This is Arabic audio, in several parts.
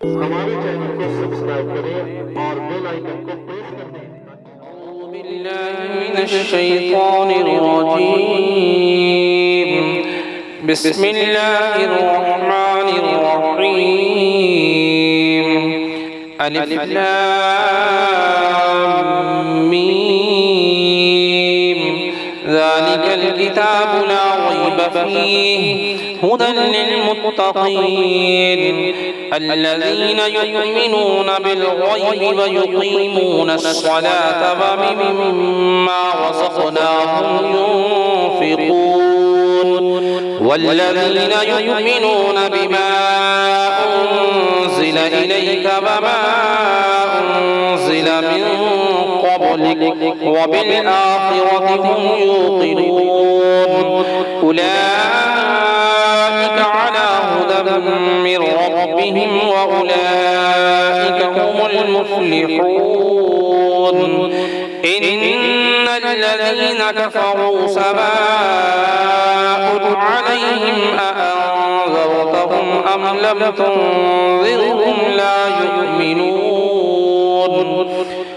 हमारे चैनल को सब्सक्राइब करें और बेल आइकन को प्रेस कर दें। أعوذ بالله من الشيطان الرجيم. بسم الله الرحمن الرحيم. ألف لام ميم. ذلك الكتاب لا ريب فيه هدى للمتقين الذين يؤمنون بالغيب ويقيمون الصلاة ومما رزقناهم ينفقون والذين يؤمنون بما أنزل إليك وما أنزل من قبلك وبالآخرة هم يوقنون أولئك على هدى من ربهم وأولئك هم المفلحون. إن الذين كفروا سواء عليهم أأنذرتهم أم لم تنذرهم لا يؤمنون.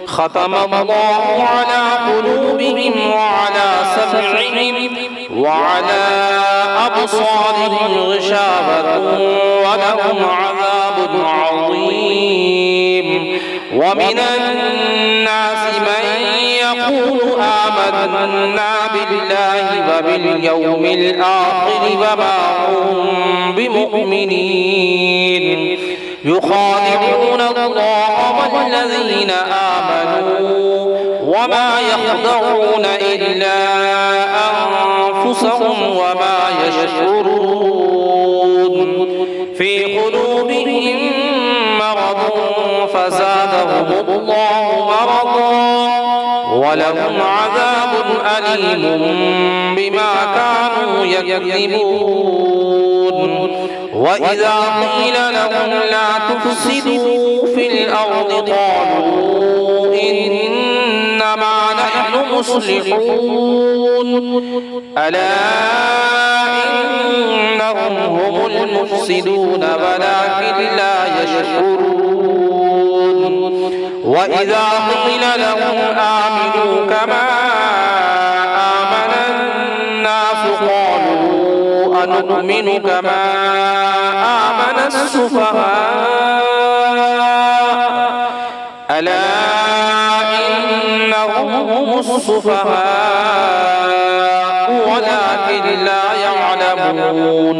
ختم الله على قلوبهم وعلى سمعهم وعلى أبصارهم غشاوة ولهم عذاب عظيم. ومن الناس من يقول آمنا بالله وباليوم الآخر وما هم بمؤمنين يخادعون الله والذين آمنوا وما يخدعون إلا أنفسهم وما يشعرون. في قلوبهم مرض فزادهم الله مرضا ولهم عذاب أليم بما كانوا يكذبون. وإذا قيل لهم لا تفسدوا في الأرض قالوا إنما نحن مصلحون ألا إنهم هم المفسدون ولكن لا يشعرون. وإذا قيل لهم آمنوا كما آمن الناس قالوا أنؤمن كما آمن السفهاء ألا إنهم هم السفهاء ولكن لا يعلمون.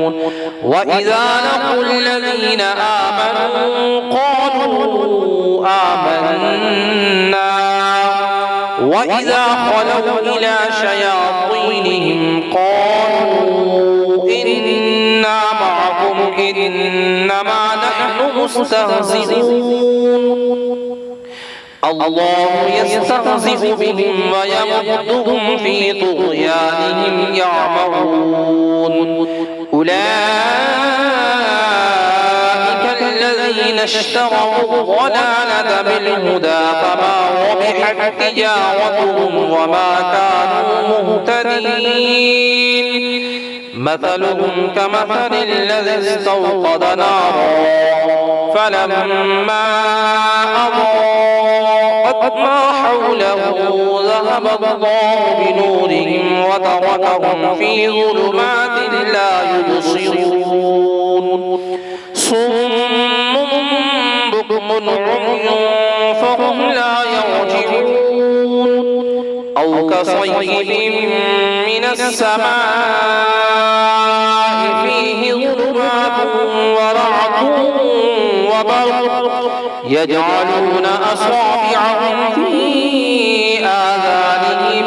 وإذا لقوا الذين آمنوا قالوا آمنا وإذا خلوا إلى شياطينهم قالوا إنا معكم إنما نحن مستهزئون. الله يستهزئ بهم ويمدهم في طغيانهم يعمهون. أولئك الذين اشتروا الضلالة بالهدى فما ربحت تجارتهم وما كانوا مهتدين. مثلهم كمثل الذي استوقد نارا فلما أضاءت ما حوله ذهب الله بنورهم وتركهم في ظلمات لا يبصرون. صم بكم عمي فهم لا يرجعون. أو كصيب من السماء فيه ظلمات ورعد وبرق يجعلون أصابعهم في آذانهم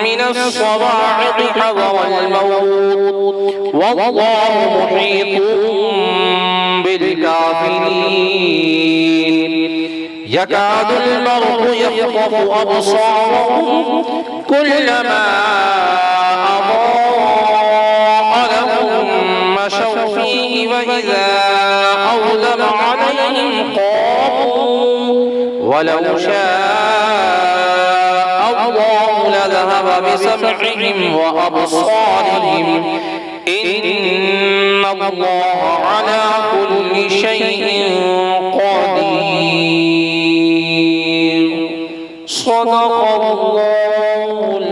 من الصواعق حذر الموت والله محيط بالكافرين. يكاد البرق يخطف أبصارهم كلما أضاء لهم مشوا فيه وإذا أظلم عليهم قاموا ولو شاء الله لذهب بسمعهم وأبصارهم إن الله على كل شيء صدق الله